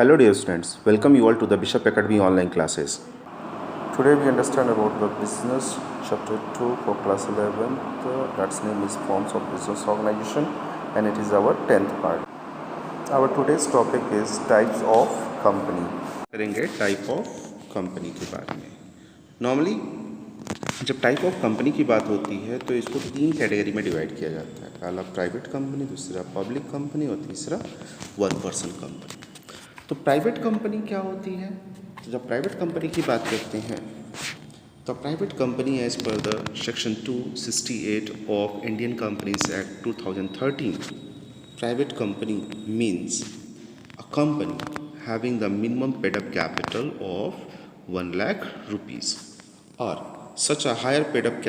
Hello dear students, welcome you all to the Bishop Academy online classes. Today we understand about the business chapter 2 for class 11th. That's name is forms of business organization and it is our 10th part. Our today's topic is types of company. करेंगे type of company के बारे में. Normally जब type of company की बात होती है तो इसको तीन कैटेगरी में डिवाइड किया जाता है. पहला प्राइवेट कंपनी, दूसरा पब्लिक कंपनी और तीसरा वन पर्सन कंपनी. तो प्राइवेट कंपनी क्या होती है? तो जब प्राइवेट कंपनी की बात करते हैं तो private company as per the section 268 of Indian companies act 2013, private company means a company having the minimum paid up capital of 1 lakh rupees or such a higher paid up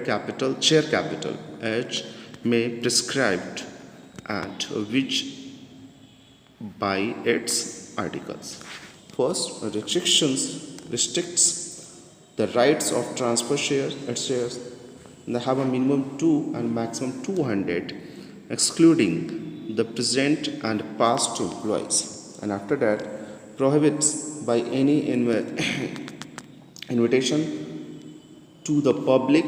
capital share capital as may prescribed and which by its articles. First, restricts the rights of transfer shares. They have a minimum 2 and maximum 200, excluding the present and past employees. And after that, prohibits by any invitation to the public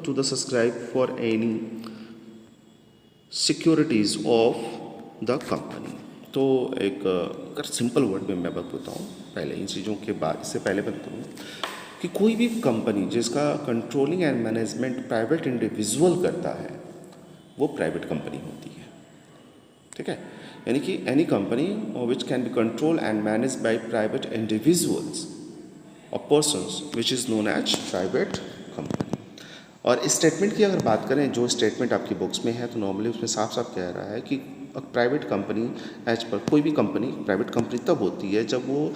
to the subscribe for any securities of the company. तो एक अगर simple word में मैं बताता हूँ पहले इन चीज़ों के बाद, इससे पहले मैं बताऊँ कि कोई भी कंपनी जिसका controlling and management private individual करता है वो प्राइवेट कंपनी होती है. ठीक है, यानी कि any company which can be control and manage by private individuals और persons which is known as private company. और इस स्टेटमेंट की अगर बात करें, जो स्टेटमेंट आपकी बुक्स में है, तो नॉर्मली उसमें साफ साफ कह रहा है कि प्राइवेट कंपनी एज पर कोई भी कंपनी प्राइवेट कंपनी तब होती है जब वो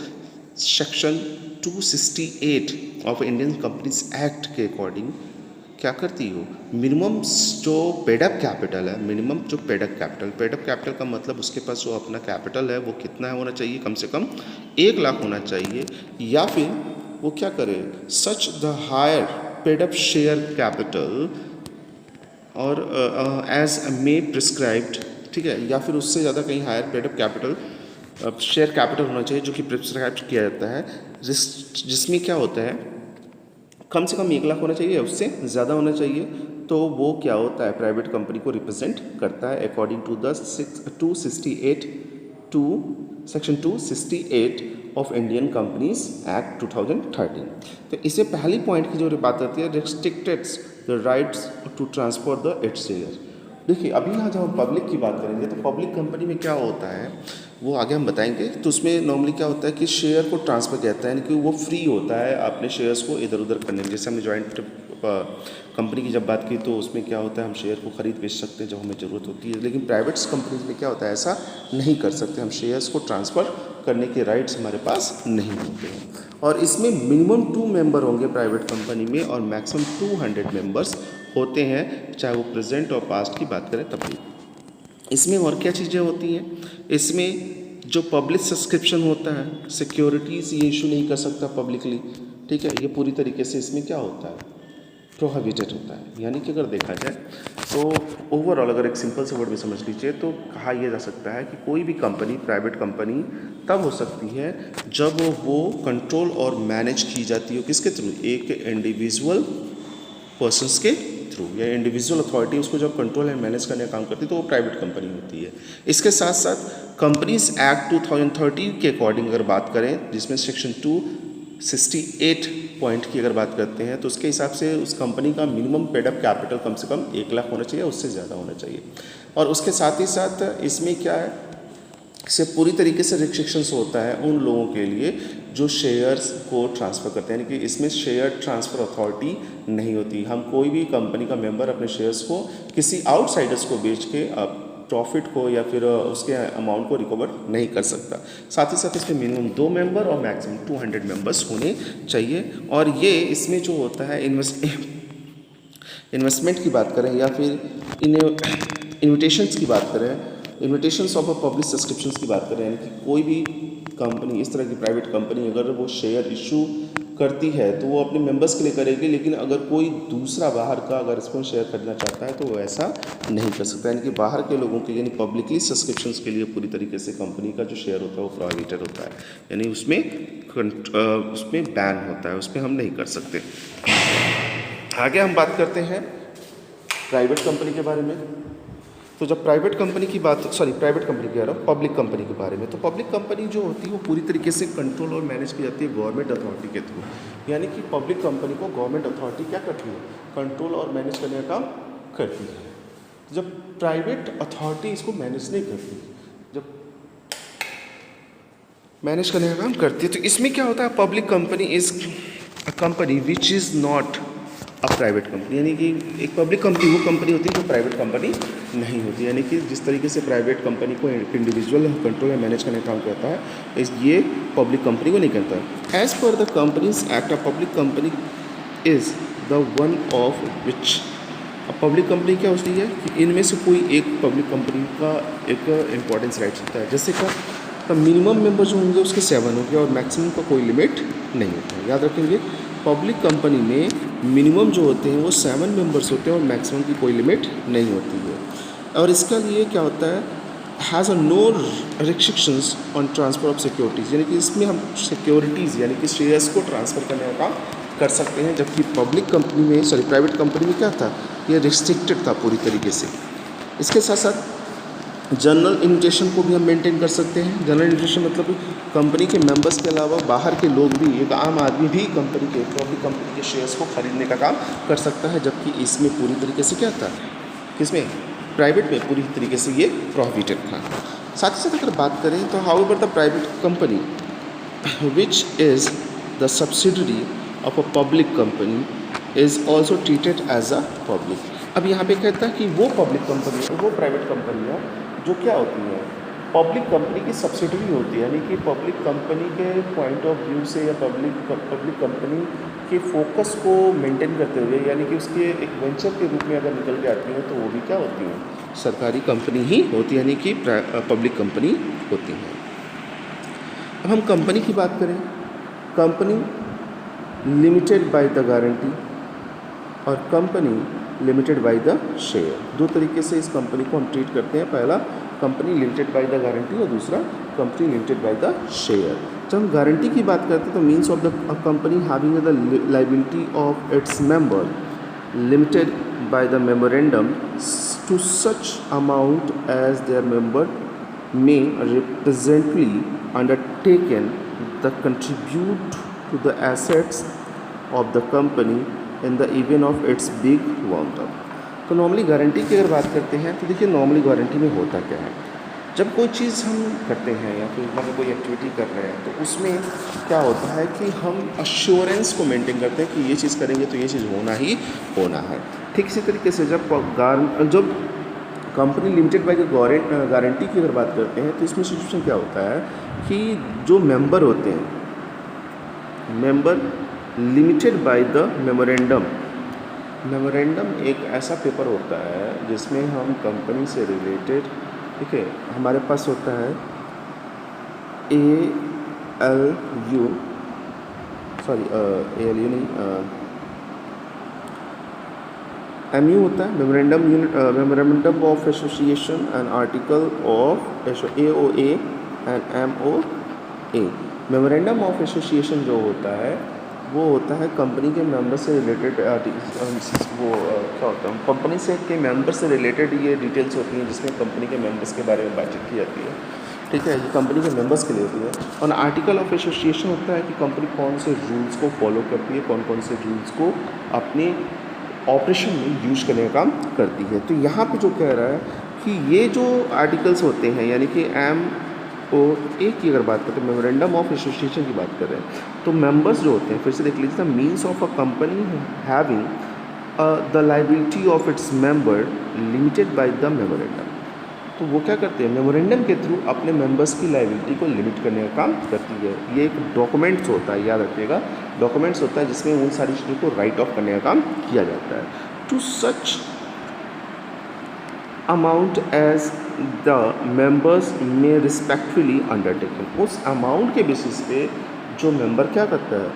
section 268 of Indian companies act के अकॉर्डिंग क्या करती हो, मिनिमम जो पेडअप कैपिटल है, मिनिमम जो पेडअप कैपिटल का मतलब उसके पास जो अपना कैपिटल है वो कितना होना चाहिए, कम से कम 1 लाख होना चाहिए, या फिर वो क्या करे, such the higher paid up share capital और एज मे प्रिस्क्राइब्ड. ठीक है, या फिर उससे ज़्यादा कहीं higher paid up capital share capital होना चाहिए जो कि प्रिस्क्राइब किया जाता है, जिसमें क्या होता है कम से कम 1 लाख होना चाहिए, उससे ज़्यादा होना चाहिए. तो वो क्या होता है, प्राइवेट कंपनी को रिप्रेजेंट करता है according to the 268 to section 268 of Indian companies act 2013. तो इसे पहली पॉइंट की जो बात आती है, restricts the rights to transfer the its share. देखिए अभी यहाँ जब हम पब्लिक की बात करेंगे तो पब्लिक कंपनी में क्या होता है वो आगे हम बताएंगे. तो उसमें नॉर्मली क्या होता है कि शेयर को ट्रांसफ़र कहता है, यानी कि वो फ्री होता है अपने शेयर्स को इधर उधर करने में. जैसे हमने जॉइंट कंपनी की जब बात की तो उसमें क्या होता है, हम शेयर को ख़रीद बेच सकते हैं जब हमें ज़रूरत होती है, लेकिन प्राइवेट कंपनीज में क्या होता है, ऐसा नहीं कर सकते. हम शेयर्स को ट्रांसफ़र करने के राइट्स हमारे पास नहीं होते हैं. और इसमें मिनिमम 2 मेंबर होंगे प्राइवेट कंपनी में और मैक्सिमम 200 मेंबर्स होते हैं, चाहे वो प्रेजेंट और पास्ट की बात करें तब भी. इसमें और क्या चीज़ें होती हैं, इसमें जो पब्लिक सब्सक्रिप्शन होता है, सिक्योरिटीज़ ये इशू नहीं कर सकता पब्लिकली. ठीक है, ये पूरी तरीके से इसमें क्या होता है, प्रोहिबिटेड होता है. यानी कि अगर देखा जाए तो ओवरऑल अगर एक सिंपल से वर्ड में समझ लीजिए तो कहा यह जा सकता है कि कोई भी कंपनी प्राइवेट कंपनी तब हो सकती है जब वो कंट्रोल और मैनेज की जाती हो किसके थ्रू, एक इंडिविजुअल पर्सन्स के थ्रू, या इंडिविजुअल अथॉरिटी उसको जब कंट्रोल एंड मैनेज करने का काम करती है तो वो प्राइवेट कंपनी होती है. इसके साथ साथ कंपनीज एक्ट 2013 के अकॉर्डिंग अगर बात करें, जिसमें सेक्शन 268 पॉइंट की अगर बात करते हैं तो उसके हिसाब से उस कंपनी का मिनिमम पेड अप कैपिटल कम से कम 1 लाख होना चाहिए, उससे ज़्यादा होना चाहिए. और उसके साथ ही साथ इसमें क्या है, इससे पूरी तरीके से रिस्ट्रिक्शंस होता है उन लोगों के लिए जो शेयर्स को ट्रांसफ़र करते हैं, यानी कि इसमें शेयर ट्रांसफ़र अथॉरिटी नहीं होती. हम कोई भी कंपनी का मेंबर अपने शेयर्स को किसी आउटसाइडर्स को बेच के प्रॉफिट को या फिर उसके अमाउंट को रिकवर नहीं कर सकता. साथ ही साथ इसमें मिनिमम 2 मेंबर और मैक्सिमम 200 मेंबर्स होने चाहिए. और ये इसमें जो होता है इन्वेस्टमेंट की बात करें या फिर इन्विटेशंस की बात करें, इन्विटेशंस ऑफ पब्लिक सब्सक्रिप्शंस की बात करें, यानी कि कोई भी कंपनी इस तरह की प्राइवेट कंपनी अगर वो शेयर इशू करती है तो वो अपने मेंबर्स के लिए करेगी, लेकिन अगर कोई दूसरा बाहर का अगर इसको शेयर करना चाहता है तो वो ऐसा नहीं कर सकता। यानी कि बाहर के लोगों के लिए, यानी पब्लिकली सब्सक्रिप्शंस के लिए पूरी तरीके से कंपनी का जो शेयर होता है वो प्रोहिबिटेड होता है, यानी उसमें बैन होता है, उसमें हम नहीं कर सकते। आगे हम बात करते हैं प्राइवेट कंपनी के बारे में। तो जब प्राइवेट कंपनी की बात, प्राइवेट कंपनी कह रहा हूँ, पब्लिक कंपनी के बारे में, तो पब्लिक कंपनी जो होती है वो पूरी तरीके से कंट्रोल और मैनेज की जाती है गवर्नमेंट अथॉरिटी के थ्रू। यानी कि पब्लिक कंपनी को गवर्नमेंट अथॉरिटी क्या करती है, कंट्रोल और मैनेज करने का काम करती है। जब प्राइवेट अथॉरिटी इसको मैनेज नहीं करती, जब मैनेज करने का काम करती है, तो इसमें क्या होता है, public company is a company which is not a private company. यानी कि एक पब्लिक कंपनी वो कंपनी होती है जो प्राइवेट कंपनी नहीं होती। यानी कि जिस तरीके से प्राइवेट कंपनी को एक इंडिविजुअल कंट्रोल या मैनेज करने का काम करता है, ये पब्लिक कंपनी को नहीं करता। As per the companies act, a public company is the one of which, अब पब्लिक कंपनी क्या होती है कि इनमें से कोई एक पब्लिक कंपनी का एक इम्पॉर्टेंस राइट्स होता है। जैसे का तो मिनिमम मेंबर जो होंगे उसके 7 होंगे और मैक्सिमम का कोई लिमिट नहीं होता है। याद रखेंगे, पब्लिक कंपनी में मिनिमम जो होते हैं वो 7 मेंबर्स होते हैं और मैक्सिमम की कोई लिमिट नहीं होती है। और इसका लिए क्या होता है, has a no restrictions on transfer of securities, यानी कि इसमें हम सिक्योरिटीज़ यानी कि शेयर्स को ट्रांसफ़र करने का काम कर सकते हैं, जबकि पब्लिक कंपनी में प्राइवेट कंपनी में क्या था, ये रिस्ट्रिक्टेड था पूरी तरीके से। इसके साथ साथ जनरल इन्विटेशन को भी हम मेंटेन कर सकते हैं। जनरल इन्विटेशन मतलब कंपनी के मेंबर्स के अलावा बाहर के लोग भी, एक आम आदमी भी कंपनी के शेयर्स को खरीदने का काम कर सकता है, जबकि इसमें पूरी तरीके से क्या था, किसमें, प्राइवेट में पूरी तरीके से ये प्रोहिबिटेड था। साथ ही साथ अगर बात करें तो however the private company which is the subsidiary of a public company is also treated as a public. अब यहाँ पे कहता है कि वो पब्लिक कंपनी है, वो प्राइवेट कंपनी है जो क्या होती है, पब्लिक कंपनी की सब्सिडरी होती है। यानी कि पब्लिक कंपनी के पॉइंट ऑफ व्यू से या पब्लिक कंपनी के फोकस को मेंटेन करते हुए, यानी कि उसके एक वेंचर के रूप में अगर निकल के आती हैं तो वो भी क्या होती हैं, सरकारी कंपनी ही होती है, यानी कि पब्लिक कंपनी होती है। अब हम कंपनी की बात करें, company limited by the guarantee और company limited by the share, दो तरीके से इस कंपनी को हम ट्रीट करते हैं। पहला company limited by the guarantee और दूसरा company limited by the share. जब हम गारंटी की बात करते हैं तो means of the company having the liability of its member limited by the memorandum to such amount as their member may represently undertaken the contribute to the assets of the company in the event of its big wound up। तो normally guarantee की अगर बात करते हैं तो देखिए normally guarantee में होता क्या है, जब कोई चीज़ हम करते हैं या फिर मतलब कोई एक्टिविटी कर रहे हैं तो उसमें क्या होता है कि हम अश्योरेंस को मेंटेन करते हैं कि ये चीज़ करेंगे तो ये चीज़ होना ही होना है। ठीक इसी तरीके से जब कंपनी लिमिटेड बाय गारंटी की अगर बात करते हैं तो इसमें सिचुएशन क्या होता है कि जो मेंबर होते हैं, member limited by the memorandum, memorandum एक ऐसा पेपर होता है जिसमें हम कंपनी से रिलेटेड, ठीक है, हमारे पास होता है ALU नहीं, MU होता है, memorandum of association and article of AOA and MOA। Memorandum of association जो होता है वो होता है कंपनी के मेंबर से रिलेटेड वो क्या होता है, कंपनी से के मेंबर से रिलेटेड ये डिटेल्स होती हैं जिसमें कंपनी के मेंबर्स के बारे में बातचीत की जाती है। ठीक है, ये कंपनी के मेंबर्स के लिए होती है। और आर्टिकल ऑफ एसोसिएशन होता है कि कंपनी कौन से रूल्स को फॉलो करती है, कौन कौन से रूल्स को अपने ऑपरेशन में यूज करने का काम करती है। तो यहाँ पे जो कह रहा है कि ये जो आर्टिकल्स होते हैं, यानी कि MOA की अगर बात करते हैं, मेमोरेंडम ऑफ एसोसिएशन की बात कर रहे हैं, तो मेंबर्स जो होते हैं, फिर से देख लीजिए, the means of a company having the liability of its member limited by the memorandum. तो वो क्या करते हैं, मेमोरेंडम के थ्रू अपने मेंबर्स की लाइबिलिटी को लिमिट करने का काम करती है। ये एक डॉक्यूमेंट्स होता है, याद रखिएगा, डॉक्यूमेंट्स होता है जिसमें उन सारी चीज़ों को राइट ऑफ करने का काम किया जाता है। To such amount as the members may respectfully undertaken, उस अमाउंट के बेसिस पे जो मेंबर क्या करता है,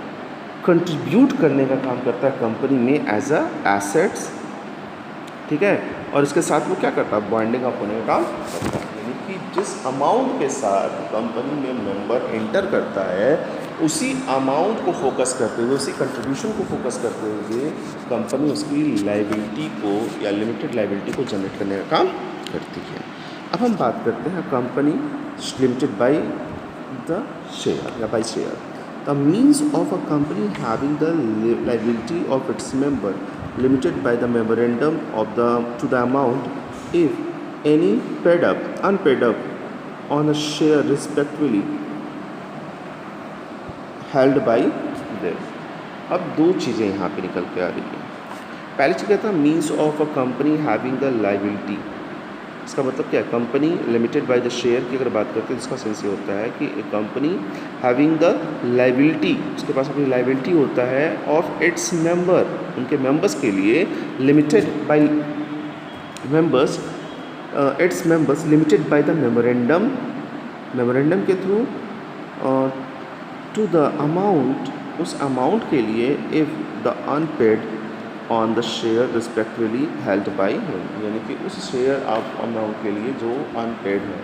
कंट्रीब्यूट करने का काम करता है कंपनी में एज अ एसेट्स, ठीक है। और इसके साथ वो क्या करता है, बॉन्डिंग अप होने का काम करता है। यानी कि जिस अमाउंट के साथ कंपनी में मेंबर एंटर करता है उसी अमाउंट को फोकस करते हुए, उसी कंट्रीब्यूशन को फोकस करते हुए कंपनी उसकी लाइबिलिटी को या लिमिटेड लाइबिलिटी को जनरेट करने का काम करती है। अब हम बात करते हैं company limited by the share या by share. The means of a company having the liability of its member limited by the memorandum of the to the amount if any paid up unpaid up on a share respectively held by them। अब दो चीज़ें यहाँ पे निकल के आ रही हैं। पहली चीज़ कहता है means of a company having the liability. इसका मतलब क्या है, company limited by the share की अगर बात करते हैं तो इसका सेंस ये होता है कि एक कंपनी हैविंग द लाइबिलिटी, उसके पास अपनी लाइबिलिटी होता है ऑफ इट्स मेंबर, उनके मेंबर्स के लिए, limited by members, its members limited by the memorandum, memorandum के थ्रू टू द अमाउंट, उस अमाउंट के लिए if the unpaid on the share respectively held by him, यानी कि उस शेयर ऑफ अमाउंट के लिए जो अनपेड है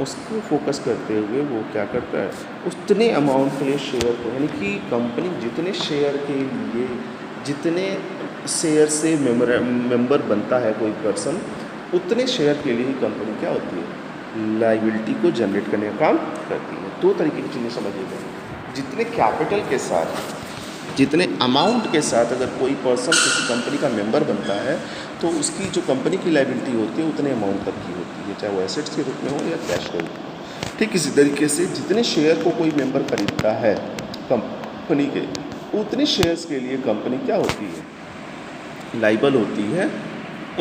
उसको फोकस करते हुए वो क्या करता है, उतने अमाउंट के लिए शेयर को, यानी कि कंपनी जितने शेयर के लिए, जितने शेयर से मेंबर बनता है कोई पर्सन, उतने शेयर के लिए ही कंपनी क्या होती है, लाइबिलिटी को जनरेट करने का काम करती है। दो तरीके की चीज़ें समझिएगा, जितने कैपिटल के साथ, जितने अमाउंट के साथ अगर कोई पर्सन किसी कंपनी का मेंबर बनता है तो उसकी जो कंपनी की लाइबिलिटी होती है उतने अमाउंट तक की होती है, चाहे वो एसेट्स के रूप में हो या कैश के रूप में। ठीक इसी तरीके से जितने शेयर को कोई मेंबर खरीदता है कंपनी के, उतने शेयर्स के लिए कंपनी क्या होती है, लाइबल होती है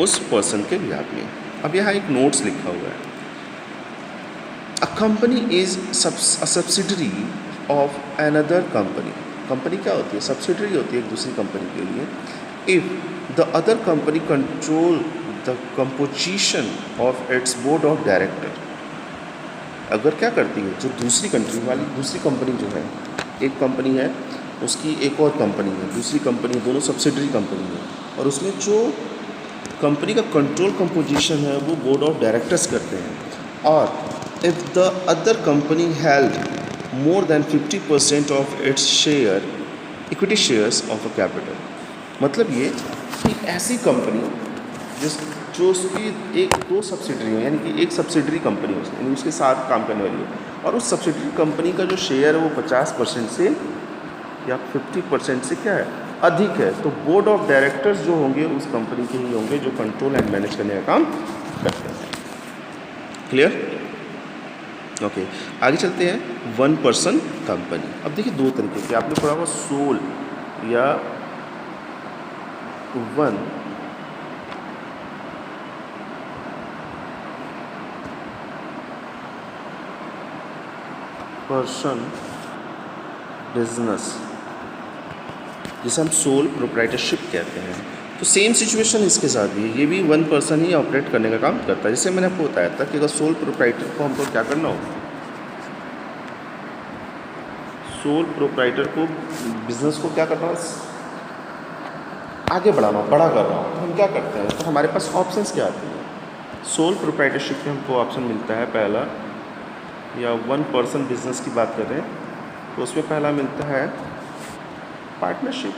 उस पर्सन के बिहाफ में। अब यहाँ एक नोट्स लिखा हुआ है, a company is subsidiary of another company. Company क्या होती है, सब्सिडरी होती है एक दूसरी कंपनी के लिए। If the other company control the composition of its board of director, अगर क्या करती है, जो दूसरी कंट्री वाली दूसरी कंपनी जो है, एक कंपनी है उसकी एक और कंपनी है, दूसरी कंपनी, दोनों सब्सिडरी कंपनी है, और उसमें जो कंपनी का कंट्रोल कंपोजिशन है वो बोर्ड ऑफ डायरेक्टर्स करते हैं। और if the other company held more than 50% of its share equity shares of a capital, मतलब ये कि ऐसी कंपनी जो उसकी एक दो सब्सिडरी हो, यानी कि एक सब्सिडरी कंपनी हो यानी उसके साथ काम करने वाली है, और उस सब्सिडरी कंपनी का जो शेयर है वो 50% से या 50% से क्या है, अधिक है, तो बोर्ड ऑफ डायरेक्टर्स जो होंगे उस कंपनी के ही होंगे जो कंट्रोल एंड मैनेज करने का काम करते हैं। क्लियर? ओके, आगे चलते हैं। One person company. अब देखिए दो तरीके के, आपने पढ़ा हुआ सोल या वन पर्सन बिजनेस, जिसे हम सोल प्रोप्राइटरशिप कहते हैं। तो सेम सिचुएशन इसके साथ भी है, ये भी वन पर्सन ही ऑपरेट करने का काम करता है। जैसे मैंने आपको बताया था कि अगर सोल प्रोप्राइटर को हमको क्या करना हो, सोल प्रोप्राइटर को बिजनेस को क्या करना हो, आगे बढ़ाना, बड़ा करना हो, तो हम क्या करते हैं, तो हमारे पास ऑप्शंस क्या आते हैं। सोल प्रोप्राइटरशिप में हमको ऑप्शन मिलता है पहला, या वन पर्सन बिजनेस की बात करें तो उसमें पहला मिलता है पार्टनरशिप।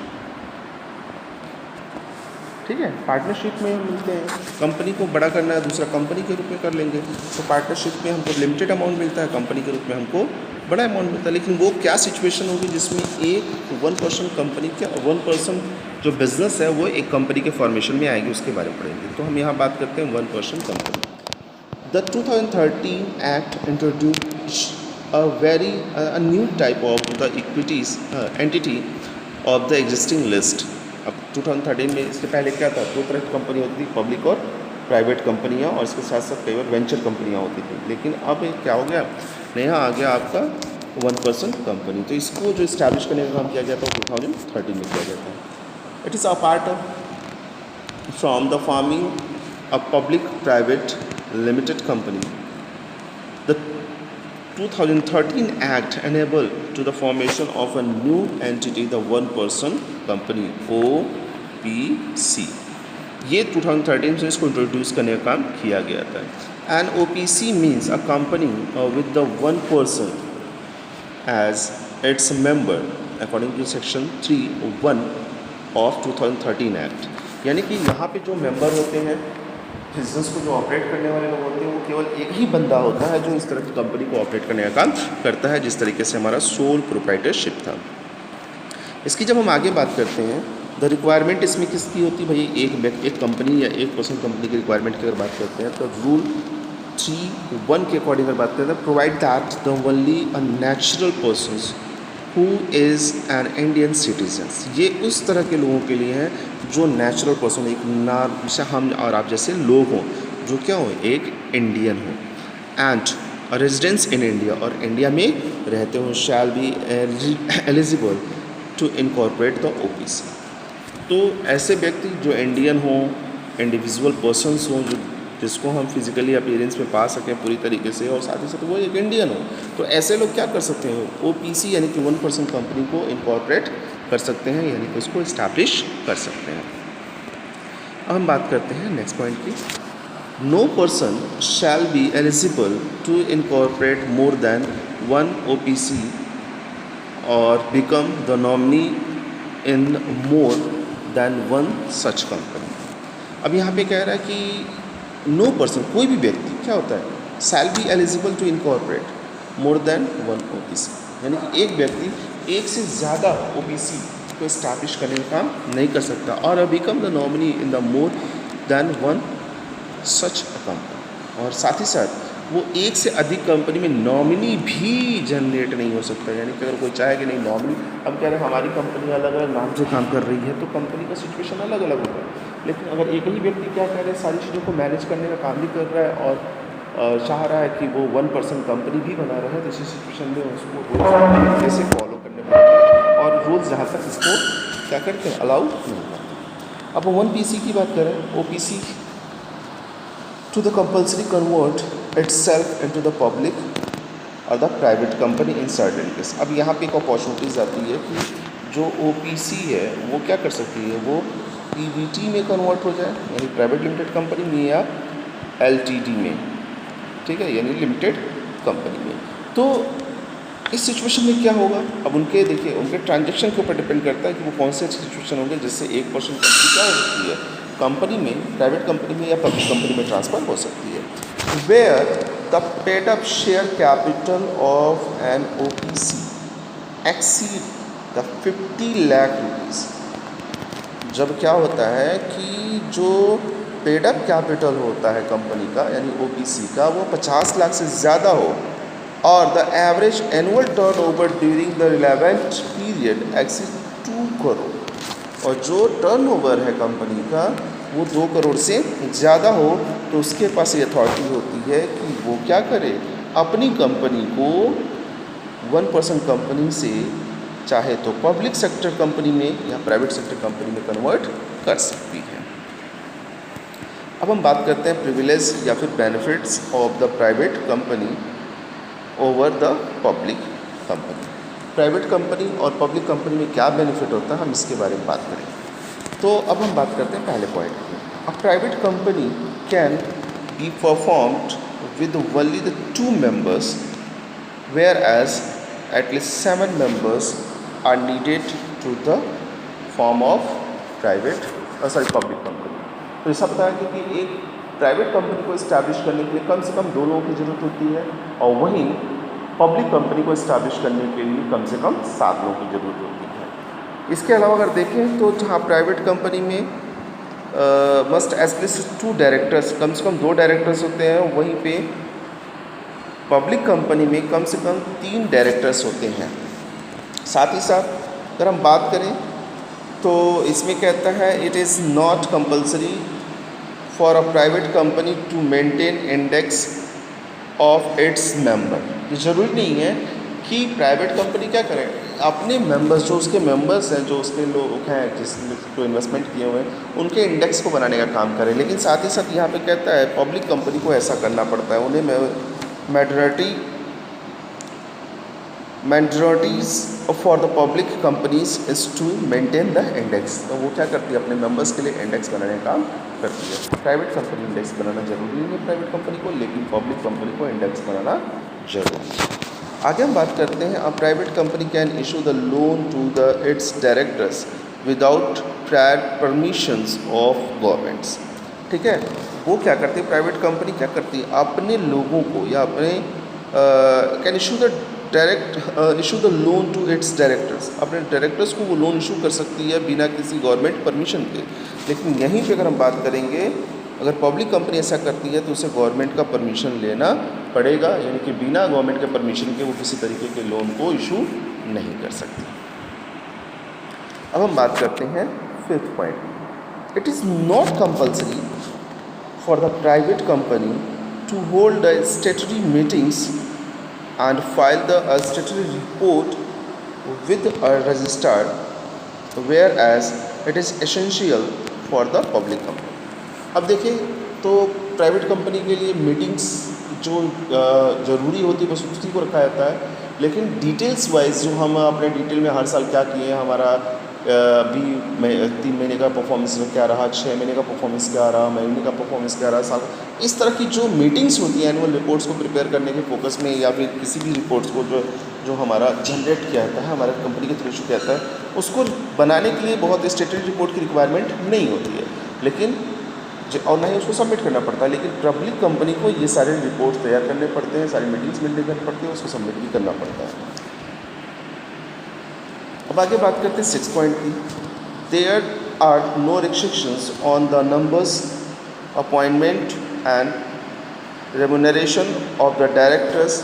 ठीक है, पार्टनरशिप में मिलते हैं, कंपनी को बड़ा करना है दूसरा कंपनी के रूप में कर लेंगे, तो पार्टनरशिप में हमको लिमिटेड अमाउंट मिलता है, कंपनी के रूप में हमको बड़ा अमाउंट मिलता है। लेकिन वो क्या सिचुएशन होगी जिसमें एक वन पर्सन कंपनी के, वन पर्सन जो बिजनेस है वो एक कंपनी के फॉर्मेशन में आएगी, उसके बारे में पढ़ेंगे। तो हम यहाँ बात करते हैं one person company. The 2013 act introduce a new type of the equities entity of the existing list। अब 2013 में, इसके पहले क्या था, दो तरह की कंपनी होती थी, पब्लिक और प्राइवेट कंपनियां, और इसके साथ साथ कई बार वेंचर कंपनियां होती थी। लेकिन अब क्या हो गया, नया आ गया आपका वन पर्सन कंपनी। तो इसको जो इस्टेब्लिश करने का काम किया गया था 2013 में किया गया था। It is a part of from the farming a public private limited company. The 2013 Act enable to the formation of a new entity, the one person company OPC. ये 2013 से इसको इंट्रोड्यूस करने का काम किया गया था. And OPC means a company with the one person as its member according to section 3(1) of 2013 act. यानी कि यहाँ पे जो मेंबर होते हैं, बिजनेस को जो ऑपरेट करने वाले लोग होते हैं, वो केवल एक ही बंदा होता है जो इस तरह की कंपनी को ऑपरेट करने का काम करता है, जिस तरीके से हमारा सोल प्रोप्राइटरशिप था. इसकी जब हम आगे बात करते हैं, द रिक्वायरमेंट इसमें किसकी होती है भाई, एक कंपनी या एक पर्सन कंपनी की रिक्वायरमेंट की अगर बात करते हैं तो रूल 3(1) के अकॉर्डिंग अगर बात करते हैं, provide that the only a natural persons who is an Indian citizens. ये उस तरह के लोगों के लिए है जो नेचुरल पर्सन, एक जैसे हम और आप जैसे लोग हों, जो क्या हो, एक इंडियन हो, एंड रेजिडेंस इन इंडिया, और इंडिया में रहते हो, shall be eligible to incorporate the OPC. तो ऐसे व्यक्ति जो इंडियन हो, इंडिविजुअल पर्सनस हों, जो जिसको हम फिजिकली अपीयरेंस में पा सकें पूरी तरीके से, और साथ ही साथ वो एक इंडियन हो, तो ऐसे लोग क्या कर सकते हैं, OPC यानी कि वन पर्सन कंपनी को इनकॉर्पोरेट कर सकते हैं, यानी कि उसको इस्टेब्लिश कर सकते हैं. अब हम बात करते हैं नेक्स्ट पॉइंट की. No person shall be eligible to incorporate more than one OPC or become the nominee in more than one such company. अब यहाँ पे कह रहा है कि नो पर्सन, कोई भी व्यक्ति क्या होता है, shall be eligible to incorporate more than one OPC, यानी कि एक व्यक्ति एक से ज़्यादा OPC को इस्टेब्लिश करने का काम नहीं कर सकता, और become the nominee in the more than one such company, और साथ ही साथ वो एक से अधिक कंपनी में नॉमिनी भी जनरेट नहीं हो सकता. यानी कि अगर कोई चाहे कि नहीं नॉमिनी, हम कह रहे हैं हमारी कंपनी अलग अलग नाम से काम कर रही है, तो कंपनी का सिचुएशन अलग अलग होगा. लेकिन अगर एक ही व्यक्ति क्या कह रहे हैं, सारी चीज़ों को मैनेज करने का काम भी कर रहा है और चाह रहा है कि वो वन पर्सन कंपनी भी बना रहा है, तो इसी सिचुएशन में उसको रूल्स कैसे फॉलो करने पड़ेंगे, और रूल्स जहाँ तक इसको क्या करते हैं, अलाउ नहीं करते. अब वन PC की बात करें, OPC to the compulsory convert itself into the public or the private company in certain case. अब यहाँ पे एक अपॉर्चुनिटीज़ आती है कि जो OPC है वो क्या कर सकती है, वो PVT में कन्वर्ट हो जाए, यानी प्राइवेट लिमिटेड कंपनी में, या LTD में, ठीक है, यानी लिमिटेड कंपनी में. तो इस सिचुएशन में क्या होगा, अब उनके देखिए उनके ट्रांजेक्शन के ऊपर डिपेंड करता है कि वो कौन से सिचुएशन होंगे जिससे एक पर्सन कंपनी क्या हो सकती है, कंपनी में, प्राइवेट कंपनी में या पब्लिक कंपनी में ट्रांसफ़र हो सकती है. Where the paid up share capital of an OPC exceed the 50 lakh rupees. जब क्या होता है कि जो पेड अप कैपिटल होता है कंपनी का, यानी OPC का, वो 50 लाख से ज़्यादा हो, और the average annual turnover during the relevant period exceed 2 crore, और जो टर्नओवर है कंपनी का वो 2 करोड़ से ज़्यादा हो, तो उसके पास ये अथॉरिटी होती है कि वो क्या करे, अपनी कंपनी को वन पर्सन कंपनी से चाहे तो पब्लिक सेक्टर कंपनी में या प्राइवेट सेक्टर कंपनी में कन्वर्ट कर सकती है. अब हम बात करते हैं प्रिविलेज या फिर benefits of the private company over the public company. Private company और पब्लिक कंपनी में क्या बेनिफिट होता है, हम इसके बारे में बात करें. तो अब हम बात करते हैं पहले पॉइंट की. A private company can be performed with only the 2 members, whereas at least 7 members are needed to the form of public company. तो ऐसा पता है कि एक प्राइवेट कंपनी को इस्टेब्लिश करने के लिए कम से कम 2 लोगों की ज़रूरत होती है, और वहीं पब्लिक कंपनी को इस्टेब्लिश करने के लिए कम से कम 7 लोगों की ज़रूरत होती है. इसके अलावा अगर देखें तो जहाँ प्राइवेट कंपनी में मस्ट एटलीस्ट 2 डायरेक्टर्स, कम से कम 2 डायरेक्टर्स होते हैं, वहीं पे पब्लिक कंपनी में कम से कम 3 डायरेक्टर्स होते हैं. साथ ही साथ अगर हम बात करें तो इसमें कहता है it is not compulsory for a private company to maintain index of its member. ये ज़रूरी नहीं है कि प्राइवेट कंपनी क्या करें, अपने मेंबर्स, जो उसके मेंबर्स हैं, जो उसके लोग हैं जिसने जो इन्वेस्टमेंट किए हुए हैं, उनके इंडेक्स को बनाने का काम करें. लेकिन साथ ही साथ यहाँ पे कहता है पब्लिक कंपनी को ऐसा करना पड़ता है, उन्हें majority mandatories for the public companies is to maintain the index. तो वो क्या करती है, अपने मेंबर्स के लिए इंडेक्स बनाने का काम करती है। प्राइवेट कंपनी इंडेक्स बनाना जरूरी नहीं है प्राइवेट कंपनी को, लेकिन पब्लिक कंपनी को इंडेक्स बनाना जरूरी है। आगे हम बात करते हैं, a private company can issue the loan to the its directors without prior permissions of governments. ठीक है, वो क्या करती है, प्राइवेट कंपनी क्या करती है, अपने लोगों को या अपने can issue the issue the loan to its directors, अपने डायरेक्टर्स को वो लोन इशू कर सकती है बिना किसी गवर्नमेंट परमिशन के। लेकिन यहीं पे अगर हम बात करेंगे, अगर पब्लिक कंपनी ऐसा करती है तो उसे गवर्नमेंट का परमिशन लेना पड़ेगा, यानी कि बिना गवर्नमेंट के परमिशन के वो किसी तरीके के लोन को इशू नहीं कर सकती। अब हम बात करते हैं fifth point, it is not compulsory for the private company to hold the statutory meetings and file the statutory report with a registrar, whereas it is essential for the public company। अब देखें तो private company के लिए meetings जो ज़रूरी होती है बस उसी को रखा जाता है, लेकिन डिटेल्स वाइज जो हम अपने डिटेल में हर साल क्या किए, हमारा अभी 3 महीने का परफॉर्मेंस क्या रहा, 6 महीने का परफॉर्मेंस क्या रहा, महीने का परफॉर्मेंस क्या रहा, साल, इस तरह की जो मीटिंग्स होती हैं एनुअल रिपोर्ट्स को प्रिपेयर करने के फोकस में, या फिर किसी भी रिपोर्ट्स को जो हमारा जनरेट किया जाता है, हमारे कंपनी के थ्रू इशू किया जाता है, उसको बनाने के लिए बहुत स्टेटरी रिपोर्ट की रिक्वायरमेंट नहीं होती है, लेकिन और ना ही उसको सबमिट करना पड़ता है। लेकिन पब्लिक कंपनी को ये सारे रिपोर्ट्स तैयार करने पड़ते हैं, सारी मीटिंग्स मिलने करनी पड़ती है, उसको सबमिट भी करना पड़ता है। अब आगे बात करते हैं 6 पॉइंट की, there are no restrictions on the numbers, appointment and remuneration of the directors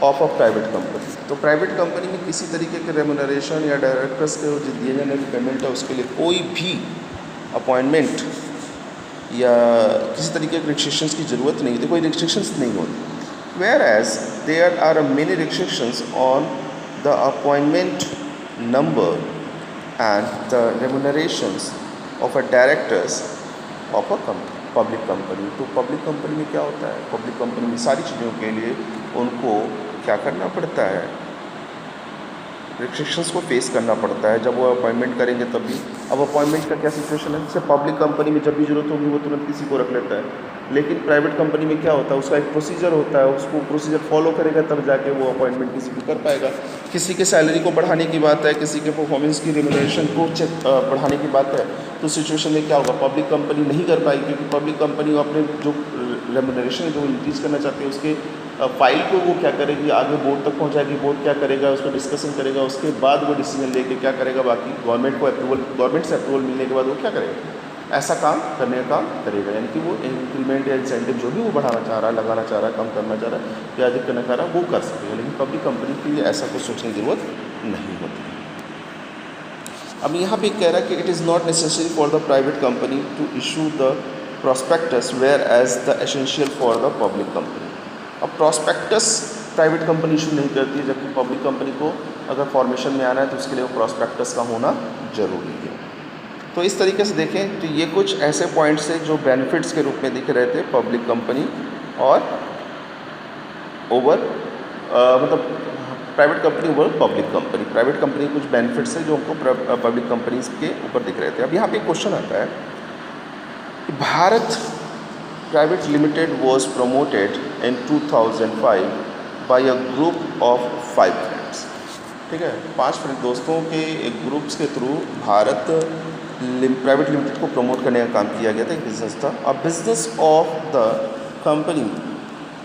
of a private company. तो प्राइवेट कंपनी में किसी तरीके के रेम्यूनरेशन या डायरेक्टर्स के जो दिए जाने की पेमेंट है उसके लिए कोई भी अपॉइंटमेंट या किसी तरीके के रिस्ट्रिक्शंस की ज़रूरत नहीं होती, कोई रिस्ट्रिक्शंस नहीं होती। Whereas there are many restrictions on the appointment number and the remunerations of a directors of a public company। तो पब्लिक कंपनी में क्या होता है, पब्लिक कंपनी में सारी चीज़ों के लिए उनको क्या करना पड़ता है, रिस्ट्रिक्शंस को फेस करना पड़ता है जब वो अपॉइंटमेंट करेंगे तभी। अब अपॉइंटमेंट का क्या सिचुएशन है, जैसे पब्लिक कंपनी में जब भी जरूरत होगी वो तुरंत किसी को रख लेता है, लेकिन प्राइवेट कंपनी में क्या होता है, उसका एक प्रोसीजर होता है, उसको प्रोसीजर फॉलो करेगा तब जाके वो अपॉइंटमेंट किसी को कर पाएगा। किसी के सैलरी को बढ़ाने की बात है, किसी के परफॉर्मेंस की रेम्यूनरेशन को बढ़ाने की बात है, तो सिचुएशन में क्या होगा, पब्लिक कंपनी नहीं कर पाएगी, क्योंकि पब्लिक कंपनी अपने जो रेम्यूनरेशन जो इंक्रीज़ करना चाहती है उसके फाइल को वो क्या करेगी, आगे बोर्ड तक पहुंचाएगी, बोर्ड क्या करेगा, उसको डिस्कशन करेगा, उसके बाद वो डिसीजन लेके क्या करेगा, बाकी गवर्नमेंट से अप्रूवल मिलने के बाद वो क्या करेगा, ऐसा काम करने का काम करेगा। यानी कि वो इंक्रीमेंट या इंसेंटिव जो भी वो बढ़ाना चाह रहा है, लगाना चाह रहा है, कम करना चाह रहा है या अधिक करना चाह रहा है, वो कर सकेगा। लेकिन पब्लिक कंपनी के लिए ऐसा कुछ सोचने की ज़रूरत नहीं होती। अब यहाँ पे कह रहा है कि it is not necessary for the private company to issue the prospectus whereas the essential for the public company. अब प्रोस्पेक्टस प्राइवेट कंपनी इशू नहीं करती है, जबकि पब्लिक कंपनी को अगर फॉर्मेशन में आना है तो उसके लिए वो प्रोस्पेक्टस का होना जरूरी है। तो इस तरीके से देखें तो ये कुछ ऐसे पॉइंट्स हैं जो बेनिफिट्स के रूप में दिख रहे थे पब्लिक कंपनी और ओवर मतलब private company over public company. Private company के कुछ बेनिफिट्स हैं जो हमको पब्लिक कंपनीज के ऊपर दिख रहे थे। अब यहाँ पे एक क्वेश्चन आता है कि Bharat private limited was promoted in 2005 by a group of 5 friends. ठीक है, 5 फ्रेंड दोस्तों के एक ग्रुप्स के थ्रू भारत प्राइवेट लिमिटेड को प्रमोट करने का काम किया गया था, एक बिजनेस था। अब business of the company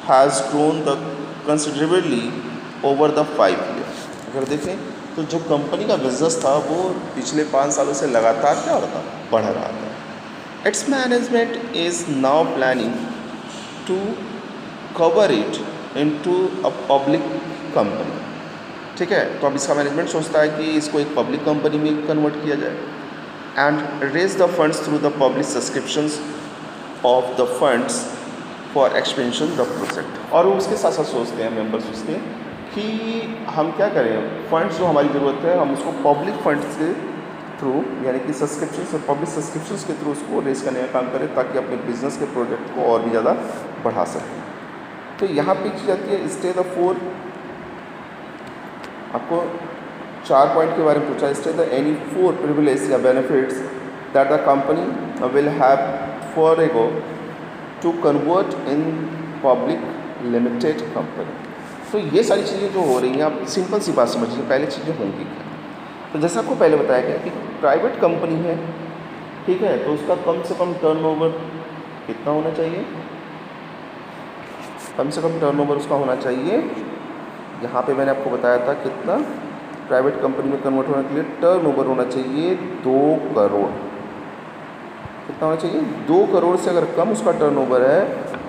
has grown the considerably over the 5 years. अगर देखें तो जो कंपनी का बिजनेस था वो पिछले 5 सालों से लगातार क्या हो रहा था, बढ़ रहा था। Its management is now planning to cover it into a public company. ठीक है, तो अब इसका मैनेजमेंट सोचता है कि इसको एक पब्लिक कंपनी में कन्वर्ट किया जाए and raise the funds through the public subscriptions of the funds for expansion the project. और वो उसके साथ साथ सोचते हैं मेंबर्स उसके कि हम क्या करें, फंड्स जो हमारी ज़रूरत है हम उसको पब्लिक फंड्स के थ्रू यानी कि सब्सक्रिप्शन और पब्लिक सब्सक्रिप्शंस के थ्रू उसको रेज करने का काम करें ताकि अपने बिजनेस के प्रोजेक्ट को और भी ज़्यादा बढ़ा सकें। तो यहाँ पे की जाती है स्टे द 4 आपको 4 पॉइंट के बारे में पूछा। स्टेट द एनी 4 प्रिविलेज या benefits that the company will have for ago to convert in public limited company. तो ये सारी चीज़ें जो हो रही हैं, आप सिंपल सी बात समझिए, पहले चीज़ें होंगी क्या। तो जैसा आपको पहले बताया गया कि प्राइवेट कंपनी है, ठीक है, तो उसका कम से कम टर्नओवर कितना होना चाहिए, कम से कम टर्नओवर उसका होना चाहिए। यहाँ पे मैंने आपको बताया था कितना, प्राइवेट कंपनी में कन्वर्ट होने के लिए टर्नओवर होना चाहिए 2 करोड़। कितना होना चाहिए, 2 करोड़ से अगर कम उसका टर्नओवर है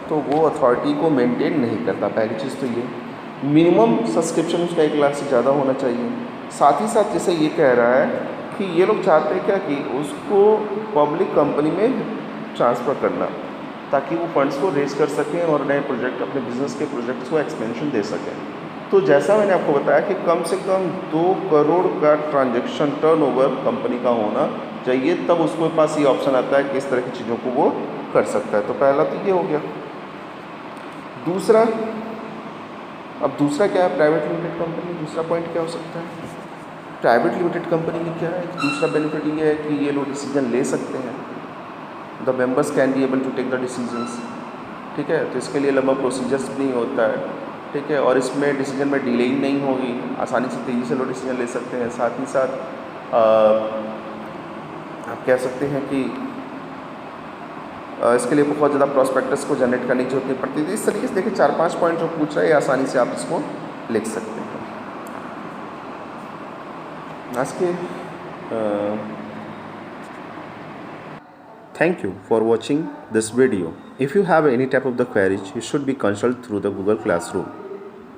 तो वो अथॉरिटी को मेंटेन नहीं करता। पहली चीज़ तो ये, मिनिमम सब्सक्रिप्शन उसका 1 लाख से ज़्यादा होना चाहिए। साथ ही साथ जैसे ये कह रहा है कि ये लोग चाहते हैं क्या कि उसको पब्लिक कंपनी में ट्रांसफ़र करना, ताकि वो फंड्स को रेज कर सकें और नए प्रोजेक्ट, अपने बिजनेस के प्रोजेक्ट्स को एक्सपेंशन दे सकें। तो जैसा मैंने आपको बताया कि कम से कम 2 करोड़ का ट्रांजैक्शन टर्नओवर कंपनी का होना चाहिए, तब उसके पास ये ऑप्शन आता है कि इस तरह की चीज़ों को वो कर सकता है। तो पहला तो ये हो गया। दूसरा, अब दूसरा क्या है, प्राइवेट लिमिटेड कंपनी। दूसरा पॉइंट क्या हो सकता है, प्राइवेट लिमिटेड कंपनी में क्या है, दूसरा बेनिफिट ये है कि ये लोग डिसीजन ले सकते हैं। The members can be able to take the decisions, ठीक है। तो इसके लिए लंबा प्रोसीजर्स भी नहीं होता है, ठीक है, और इसमें डिसीजन में डिले ही नहीं होगी, आसानी से तेज़ी से लोग डिसीजन ले सकते हैं। साथ ही साथ आप कह सकते हैं कि इसके लिए बहुत ज़्यादा प्रॉस्पेक्टस को जनरेट करने की जरूरत नहीं पड़ती थी। इस तरीके से देखिए 4-5 पॉइंट जो पूछ रहे हैं, आसानी से आप इसको लिख सकते हैं। आज के Thank you for watching this video. If you have any type of the queries, you should be consult through the Google Classroom.